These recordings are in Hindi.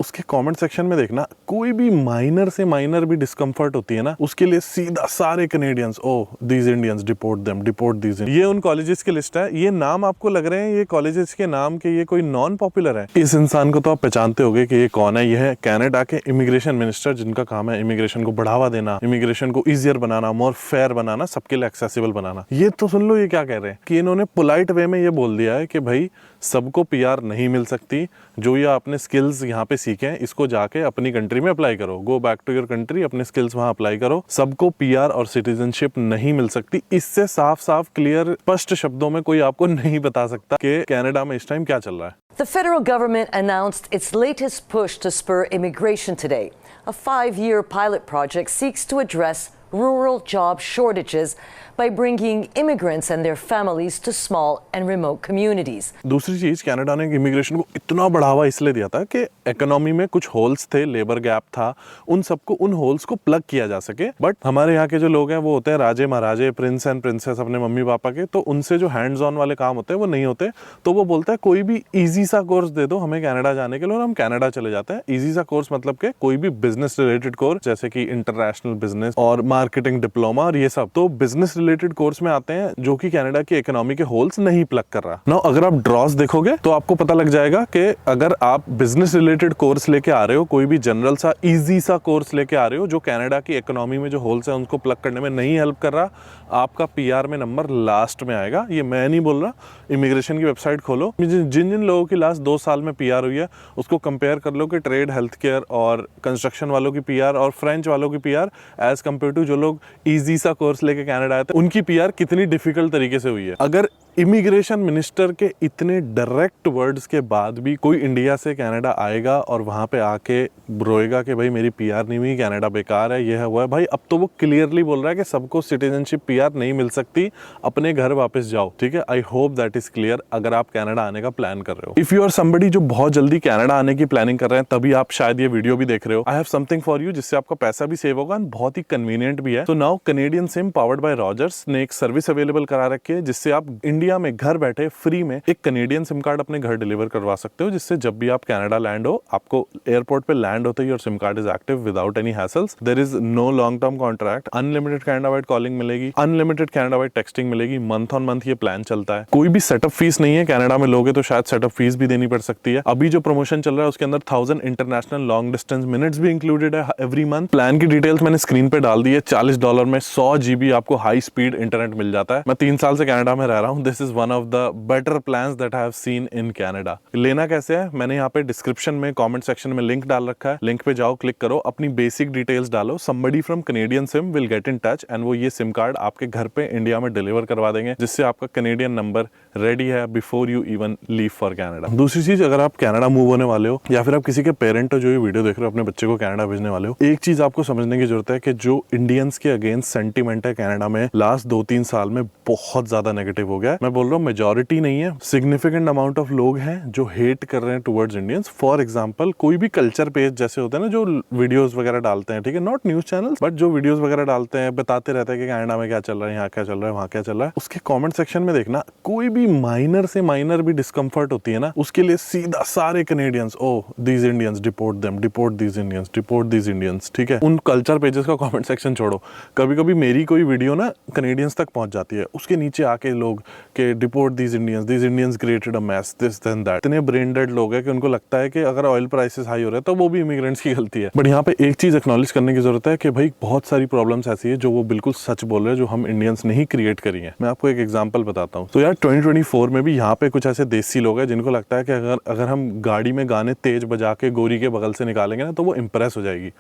उसके कमेंट सेक्शन में देखना, कोई भी माइनर से माइनर भी डिस्कम्फर्ट होती है ना, उसके लिए सीधा सारे Canadians, oh these Indians, deport them, deport these. ये उन कॉलेजेस की लिस्ट है। ये नाम आपको लग रहे हैं ये कॉलेजेस के नाम के ये कोई नॉन पॉपुलर है? इस इंसान को तो आप पहचानते होंगे कि ये कौन है। यह है कनाडा के इमिग्रेशन मिनिस्टर, जिनका काम है इमिग्रेशन को बढ़ावा देना, इमिग्रेशन को इजियर बनाना, मोर फेयर बनाना, सबके लिए एक्सेसिबल बनाना। ये तो सुन लो ये क्या कह रहे हैं कि इन्होंने पोलाइट वे में ये बोल दिया है कि भाई सबको पीआर नहीं मिल सकती, जो ये आपने स्किल्स यहाँ पे सीखे हैं इसको जाके अपनी कंट्री में अप्लाई करो, go back to your country, अपने स्किल्स वहां अप्लाई करो, सबको पीआर और सिटीजनशिप नहीं मिल सकती। इससे साफ साफ क्लियर स्पष्ट शब्दों में कोई आपको नहीं बता सकता कि कनाडा में इस टाइम क्या चल रहा है। The federal government announced its latest push to spur immigration today. A 5-year pilot project seeks to address rural job shortages by bringing immigrants and their families to small and remote communities. दूसरी चीज, कनाडा ने इमिग्रेशन को इतना बढ़ावा इसलिए दिया था कि इकोनॉमी में कुछ होल्स थे, लेबर गैप था, उन होल्स को प्लग किया जा सके। बट हमारे यहाँ के जो लोग हैं वो होते हैं राजे महाराजे, प्रिंस एंड प्रिंसेस अपने मम्मी पापा के, तो उनसे जो हैंड्स ऑन वाले काम होते हैं वो नहीं होते। तो वो बोलता है कोई भी इजी सा कोर्स दे दो हमें कनाडा जाने के लिए और हम कनाडा चले जाते हैं। इजी सा कोर्स मतलब के कोई भी बिजनेस रिलेटेड कोर्स, जैसे कि इंटरनेशनल बिजनेस और मार्केटिंग डिप्लोमा और ये सब, तो बिजनेस रिलेटेड कोर्स में आते हैं जो कि कनाडा की इकोनॉमी के होल्स नहीं प्लग कर रहा। नाउ अगर आप ड्रॉस देखोगे तो आपको पता लग जाएगा कि अगर आप बिजनेस रिलेटेड कोर्स लेके आ रहे हो, कोई भी जनरल सा इजी सा कोर्स लेके आ रहे हो जो कनाडा की इकोनॉमी में जो होल्स है उनको प्लग करने में नहीं हेल्प कर रहा, आपका पीआर में नंबर लास्ट में आएगा। ये मैं नहीं बोल रहा, इमिग्रेशन की वेबसाइट खोलो, जिन जिन लोगों की लास्ट 2 साल में पीआर हुई है उसको कंपेयर कर लो कि ट्रेड, हेल्थ केयर और कंस्ट्रक्शन वालों की पीआर और फ्रेंच वालों की पीआर एज कम्पेयर टू जो लोग इजी सा कोर्स लेके कनाडा आए थे उनकी पीआर कितनी डिफिकल्ट तरीके से हुई है। अगर इमिग्रेशन मिनिस्टर के इतने डायरेक्ट वर्ड्स के बाद भी कोई इंडिया से कनाडा आएगा और वहां पे आके रोएगा कि भाई मेरी पीआर नहीं हुई, कनाडा बेकार है, ये है वो है, भाई अब तो वो क्लियरली बोल रहा है कि सबको सिटीजनशिप पीआर नहीं मिल सकती, अपने घर वापस जाओ। ठीक है, I hope that is clear अगर आप कनाडा आने का प्लान कर रहे हो। इफ यू आर समबडी जो बहुत जल्दी कनाडा आने की प्लानिंग कर रहे हैं, तभी आप शायद ये वीडियो भी देख रहे हो। I have something for you जिससे आपका पैसा भी सेव होगा, बहुत ही कन्वीनियंट भी है। तो now Canadian SIM powered by Rogers ने एक सर्विस अवेलेबल करा रखी है जिससे आप इंडिया में घर बैठे फ्री में एक कैनेडियन सिम कार्ड अपने घर डिलीवर करवा सकते हो, जिससे जब भी आप कनाडा लैंड हो, आपको एयरपोर्ट पे लैंड होते ही और SIM card is active without any hassles. There is no long term contract, unlimited Canada wide calling मिलेगी, अनलिमिटेड कनाडा वाइड टेक्सटिंग मिलेगी, मंथ ऑन मंथ ये प्लान चलता है। कोई भी सेटअप फीस नहीं है, कनाडा में लोगे तो शायद सेटअप फीस भी देनी पड़ सकती है। अभी जो प्रमोशन चल रहा है उसके अंदर 1000 इंटरनेशनल लॉन्ग डिस्टेंस मिनट्स भी इंक्लूडेड है एवरी मंथ। प्लान की डिटेल्स मैंने स्क्रीन पे डाल दी है। $40 में 100 GB आपको हाई स्पीड इंटरनेट मिल जाता है। मैं 3 साल से कनाडा में रह रहा हूँ। This is one of the better plans that I have seen in Canada. लेना कैसे है, मैंने यहाँ पे डिस्क्रिप्शन में कमेंट सेक्शन में लिंक डाल रखा है, लिंक पे जाओ, क्लिक करो, अपनी बेसिक डिटेल्स डालो, somebody from Canadian SIM will get in touch and वो ये सिम कार्ड आपके घर पे इंडिया में डिलीवर करवा देंगे, जिससे आपका कैनेडियन नंबर रेडी है before you even leave for Canada. दूसरी चीज, अगर आप कनाडा मूव होने वाले हो या फिर आप किसी के पेरेंट हो जो ये वीडियो देख रहे हो, अपने बच्चे को कनाडा भेजने वाले हो, एक चीज आपको समझने की जरूरत है कि जो इंडियंस के अगेंस्ट सेंटीमेंट है कनाडा में लास्ट 2-3 साल में बहुत ज्यादा नेगेटिव हो गया है। मैं बोल रहा हूँ मेजोरिटी नहीं है, सिग्निफिकेंट अमाउंट ऑफ लोग हैं जो हेट कर रहे हैं टुवर्ड्स इंडियंस। फॉर एग्जाम्पल, कोई भी कल्चर पेज जैसे होते हैं ना जो वीडियोस वगैरह डालते हैं, ठीक है, नॉट न्यूज चैनल्स बट जो वीडियोस वगैरह डालते हैं, बताते रहते हैं कि कनाडा में क्या चल रहा है, यहाँ क्या चल रहा है, वहाँ क्या चल रहा है, उसके कमेंट सेक्शन में देखना, कोई भी माइनर से माइनर भी डिस्कम्फर्ट होती है ना, उसके लिए सीधा सारे Canadians, oh these Indians, deport them, deport these Indians, deport these Indians. ठीक है, उन कल्चर पेजेस का कमेंट सेक्शन छोड़ो, कभी कभी मेरी कोई वीडियो ना कनेडियंस तक पहुंच जाती है, उसके नीचे आके लोग के deport these Indians created a mess, this then that. इतने ब्रेन डेड लोग हैं कि उनको लगता है कि अगर ऑयल प्राइसेस हाई हो रहे हैं तो वो भी इमिग्रेंट्स की गलती है। बट यहाँ पे एक चीज एक्नॉलेज करने की जरूरत है कि भाई बहुत सारी प्रॉब्लम्स ऐसी है जो वो बिल्कुल सच बोल रहे हैं, जो हम इंडियंस ने ही क्रिएट करी है। मैं आपको एक एग्जांपल बताता हूँ। तो यार 2024 में भी यहाँ पे कुछ ऐसे देसी लोग हैं जिनको लगता है कि अगर हम गाड़ी में गाने तेज बजा के गोरी के बगल से निकालेंगे ना तो वो इंप्रेस हो जाएगी।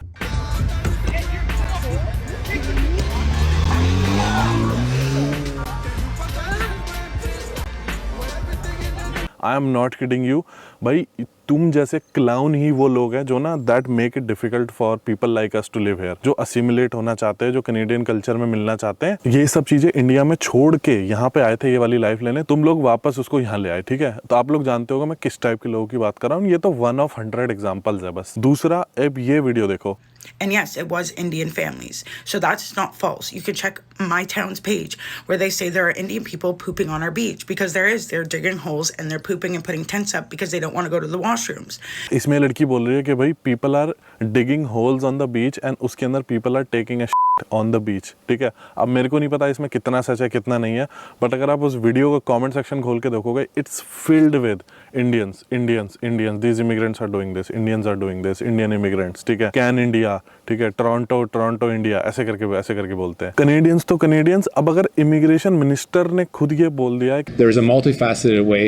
I am not kidding you भाई, तुम जैसे क्लाउन ही वो लोग हैं जो ना that make it difficult for people like us to live here, जो असिमिलेट होना चाहते हैं, जो कैनेडियन कल्चर में मिलना चाहते हैं। ये सब चीजें इंडिया में छोड़ के यहाँ पे आए थे ये वाली लाइफ लेने, तुम लोग वापस उसको यहाँ ले आए। ठीक है, तो आप लोग जानते होगा मैं किस टाइप के लोगों की बात कर रहा हूँ। ये तो 1 of 100 एग्जाम्पल्स है बस। दूसरा, अब ये वीडियो देखो। And yes, it was Indian families. So that's not false. You can check my town's page where they say there are Indian people pooping on our beach, because there is. They're digging holes and they're pooping and putting tents up because they don't want to go to the washrooms. इसमें लड़की बोल रही है कि भाई people are digging holes on the beach and उसके अंदर people are taking a on the beach, ठीक है। अब मेरे को नहीं पता इसमें कितना सच है कितना नहीं है, बट अगर आप उस वीडियो का कमेंट सेक्शन खोल के देखोगे, it's filled with Indians Indians Indians, these immigrants are doing this, Indians are doing this, Indian immigrants, ठीक है। कैन इंडिया, ठीक है, टोरंटो टोरंटो इंडिया, ऐसे करके बोलते हैं। कनेडियंस तो कनेडियंस। अब अगर इमिग्रेशन मिनिस्टर ने खुद ये बोल दिया है, There is a multifaceted way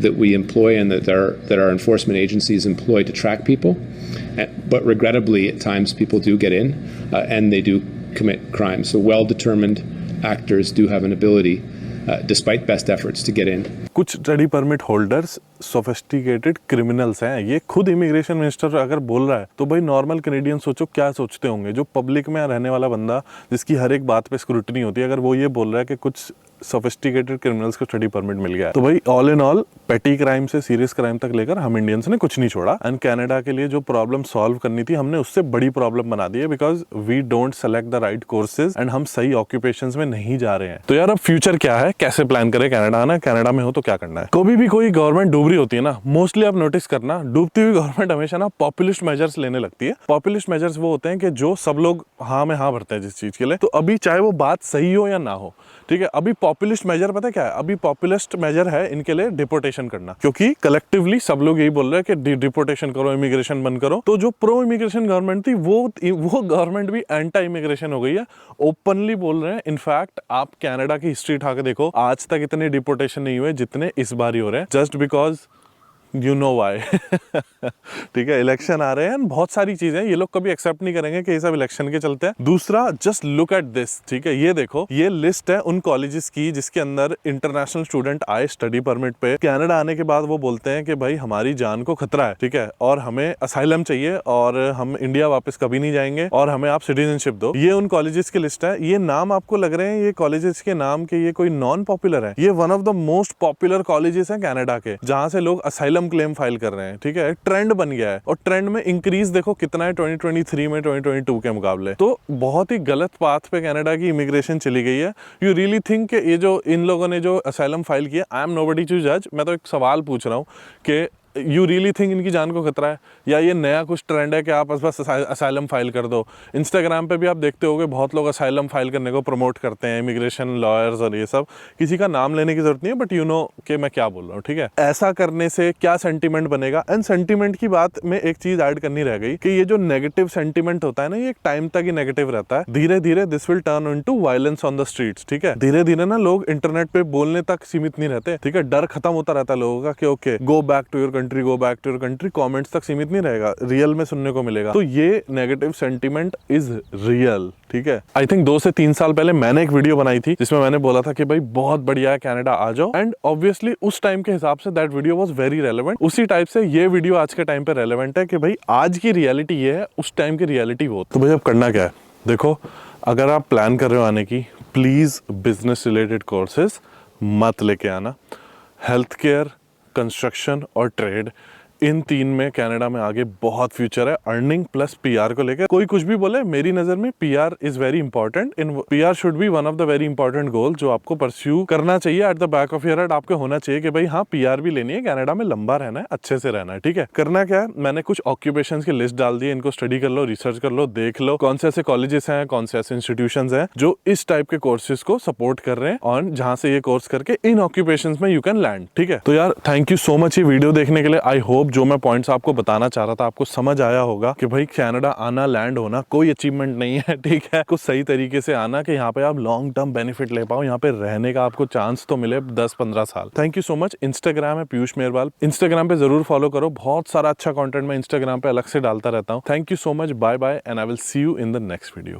that we employ and that our enforcement agencies employ to track people, but regrettably at times people do get in and they do commit crimes. So well-determined actors do have an ability, despite best efforts, to get in. कुछ study permit holders sophisticated criminals हैं। ये खुद इमिग्रेशन मिनिस्टर अगर बोल रहा है तो भाई नॉर्मल कैनेडियन सोचो क्या सोचते होंगे, जो पब्लिक में रहने वाला बंदा जिसकी हर एक बात पे स्क्रूटनी होती है, अगर वो ये बोल रहा है कि कुछ सोफिस्टिकेटेड क्रिमिनल्स को स्टडी परमिट मिल गया है, तो भाई ऑल इन ऑल पेटी क्राइम से सीरियस क्राइम तक लेकर हम इंडियंस ने कुछ नहीं छोड़ा। एंड कनाडा के लिए जो प्रॉब्लम सॉल्व करनी थी हमने उससे बड़ी प्रॉब्लम बना दी है, because we don't select the right courses and हम सही ऑक्यूपेशंस में नहीं जा रहे हैं। तो यार अब फ्यूचर क्या है, कैसे प्लान करें कनाडा आना, कनाडा में हो तो क्या करना है। कभी भी कोई गवर्नमेंट डूब रही होती है ना, मोस्टली आप नोटिस करना, डूबती हुई गवर्नमेंट हमेशा ना पॉपुलिस्ट मेजर्स लेने लगती है। पॉपुलिस्ट मेजर्स वो होते हैं कि जो सब लोग हाँ में हाँ भरते हैं जिस चीज के लिए। तो अभी चाहे वो बात सही हो या ना हो, ठीक है, अभी पॉपुलिस्ट मेजर पता है क्या है, अभी पॉपुलिस्ट मेजर है इनके लिए डिपोर्टेशन करना, क्योंकि कलेक्टिवली सब लोग यही बोल रहे हैं कि डिपोर्टेशन करो, इमिग्रेशन बंद करो। तो जो प्रो इमिग्रेशन गवर्नमेंट थी वो गवर्नमेंट भी एंटी इमिग्रेशन हो गई है, ओपनली बोल रहे हैं। इनफैक्ट आप कनाडा की हिस्ट्री उठा के देखो, आज तक इतने डिपोर्टेशन नहीं हुए जितने इस बार ही हो रहे हैं, just because you know why. ठीक है, इलेक्शन आ रहे हैं, बहुत सारी चीजें ये लोग कभी एक्सेप्ट नहीं करेंगे कि ये सब इलेक्शन के चलते हैं। दूसरा, जस्ट लुक एट दिस, ठीक है, ये देखो, ये लिस्ट है उन कॉलेजेस की जिसके अंदर इंटरनेशनल स्टूडेंट आए स्टडी परमिट पे। कनाडा आने के बाद वो बोलते हैं कि भाई हमारी जान को खतरा है, ठीक है, और हमें असाइलम चाहिए और हम इंडिया वापस कभी नहीं जाएंगे और हमें आप सिटीजनशिप दो। ये उन कॉलेजेस की लिस्ट है। ये नाम आपको लग रहे हैं ये कॉलेजेस के नाम के ये कोई नॉन पॉपुलर है, ये one of the most popular colleges हैं कनाडा के, जहां से लोग असाइलम क्लेम फाइल कर रहे हैं, ठीक है। ट्रेंड बन गया है और ट्रेंड में इंक्रीज देखो कितना है 2023 में 2022 के मुकाबले। तो बहुत ही गलत पाथ पे कनाडा की इमिग्रेशन चली गई है। यू रियली थिंक कि ये जो इन लोगों ने जो असाइलम फाइल किया, आई एम नोबडी टू जज, मैं तो एक सवाल पूछ रहा हूँ कि यू रियली थिंक इनकी जान को खतरा है, या ये नया कुछ ट्रेंड है कि आप बस असाइलम फाइल कर दो। इंस्टाग्राम पे भी आप देखते होगे बहुत लोग असाइलम फाइल करने को प्रमोट करते हैं, इमिग्रेशन लॉयर्स और ये सब, किसी का नाम लेने की जरूरत नहीं है, बट यू नो कि मैं क्या बोल रहा हूँ, ठीक है। ऐसा करने से क्या सेंटीमेंट बनेगा, एंड सेंटीमेंट की बात में एक चीज ऐड करनी रह गई कि ये जो नेगेटिव सेंटीमेंट होता है ना, ये एक टाइम तक ही नेगेटिव रहता है, धीरे धीरे this will turn into violence on the streets, ठीक है। धीरे धीरे ना लोग इंटरनेट पे बोलने तक सीमित नहीं रहते, ठीक है, डर खत्म होता रहता है लोगों का कि okay go back to your country, go back to your country, comments तक सीमित नहीं रहेगा, रियल में सुनने को मिलेगा। तो ये नेगेटिव सेंटीमेंट इज रियल, ठीक है। आई थिंक 2 से 3 साल पहले मैंने एक वीडियो बनाई थी जिसमें मैंने बोला था कि भाई बहुत बढ़िया है कनाडा आ जाओ, एंड ऑब्वियसली उस टाइम के हिसाब say that video was very relevant. उसी टाइप से ये वीडियो आज के टाइम पे रेलेवेंट है कि भाई आज की रियलिटी ये है, उस टाइम की रियलिटी वो। तो भाई अब करना क्या है, देखो, अगर आप प्लान कर रहे हो आने की, प्लीज बिजनेस रिलेटेड कोर्सेज मत लेके आना। हेल्थ केयर, कंस्ट्रक्शन और ट्रेड, इन 3 में कनाडा में आगे बहुत फ्यूचर है। अर्निंग प्लस पीआर को लेकर कोई कुछ भी बोले, मेरी नजर में PR is very important. In PR should be one of the very important गोल जो आपको परस्यू करना चाहिए। At the back of your head आपके होना चाहिए कि भाई हाँ पीआर भी लेनी है, कनाडा में लंबा रहना है, अच्छे से रहना है, ठीक है। करना क्या है, मैंने कुछ ऑक्यूपेशंस की लिस्ट डाल दी है, इनको स्टडी कर लो, रिसर्च कर लो, देख लो कौन से ऐसे कॉलेजेस हैं, कौन से ऐसे इंस्टीट्यूशंस हैं जो इस टाइप के कोर्सेज को सपोर्ट कर रहे हैं, और जहां से ये कोर्स करके इन ऑक्यूपेशंस में यू कैन लैंड, ठीक है। तो यार थैंक यू सो मच ये वीडियो देखने के लिए। आई होप जो मैं पॉइंट्स आपको बताना चाह रहा था आपको समझ आया होगा कि भाई कनाडा आना, लैंड होना कोई अचीवमेंट नहीं है, ठीक है। कुछ सही तरीके से आना कि यहाँ पे आप लॉन्ग टर्म बेनिफिट ले पाओ, यहाँ पे रहने का आपको चांस तो मिले 10-15 साल। Thank you so much. Instagram है पीयूष मेहरवाल, इंस्टाग्राम पे जरूर फॉलो करो, बहुत सारा अच्छा कंटेंट मैं इंस्टाग्राम पे अलग से डालता रहता हूँ। Thank you so much, bye bye, and I will see you in the next video.